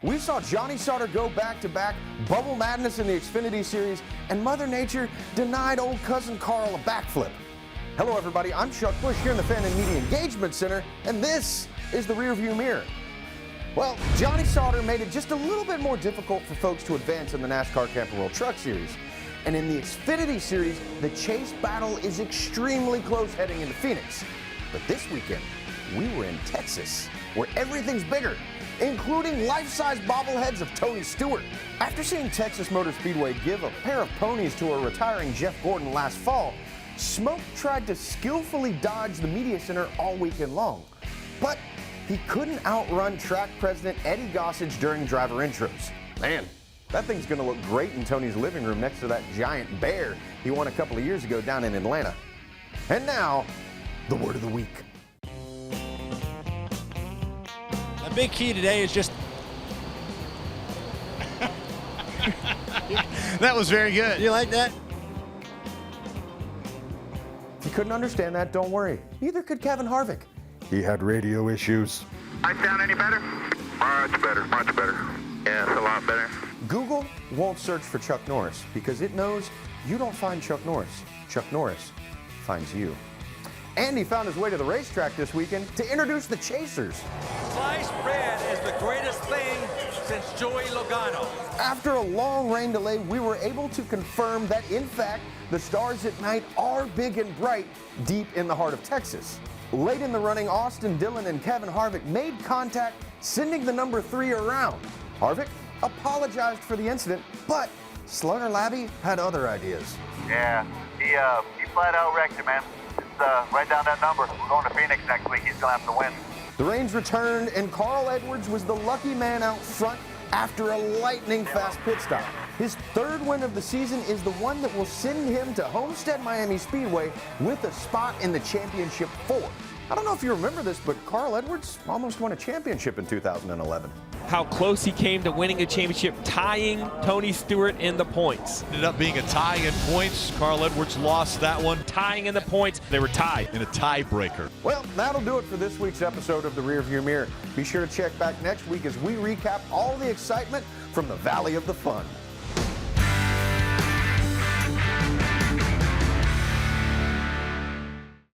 We saw Johnny Sauter go back-to-back, Bubble Madness in the Xfinity Series, and Mother Nature denied old cousin Carl a backflip. Hello everybody, I'm Chuck Bush here in the Fan and Media Engagement Center, and this is the Rearview Mirror. Well, Johnny Sauter made it just a little bit more difficult for folks to advance in the NASCAR Camping World Truck Series. And in the Xfinity Series, the chase battle is extremely close heading into Phoenix. But this weekend, we were in Texas, where everything's bigger, including life-size bobbleheads of Tony Stewart. After seeing Texas Motor Speedway give a pair of ponies to a retiring Jeff Gordon last fall, Smoke tried to skillfully dodge the media center all weekend long. But he couldn't outrun track president Eddie Gossage during driver intros. Man, that thing's gonna look great in Tony's living room next to that giant bear he won a couple of years ago down in Atlanta. And now, the word of the week. The big key today is just... That was very good. You like that? If you couldn't understand that, don't worry. Neither could Kevin Harvick. He had radio issues. I sound any better? Much better, much better. Yeah, it's a lot better. Google won't search for Chuck Norris because it knows you don't find Chuck Norris. Chuck Norris finds you. And he found his way to the racetrack this weekend to introduce the Chasers. Sliced bread is the greatest thing since Joey Logano. After a long rain delay, we were able to confirm that, in fact, the stars at night are big and bright deep in the heart of Texas. Late in the running, Austin Dillon and Kevin Harvick made contact, sending the number 3 around. Harvick apologized for the incident, but Slugger Labby had other ideas. Yeah, he flat out wrecked it, man. Just write down that number. We're going to Phoenix next week. He's going to have to win. The rains returned, and Carl Edwards was the lucky man out front after a lightning-fast pit stop. His third win of the season is the one that will send him to Homestead Miami Speedway with a spot in the Championship 4. I don't know if you remember this, but Carl Edwards almost won a championship in 2011. How close he came to winning a championship, tying Tony Stewart in the points. Ended up being a tie in points. Carl Edwards lost that one. Tying in the points, they were tied. In a tiebreaker. Well, that'll do it for this week's episode of the Rearview Mirror. Be sure to check back next week as we recap all the excitement from the Valley of the Fun.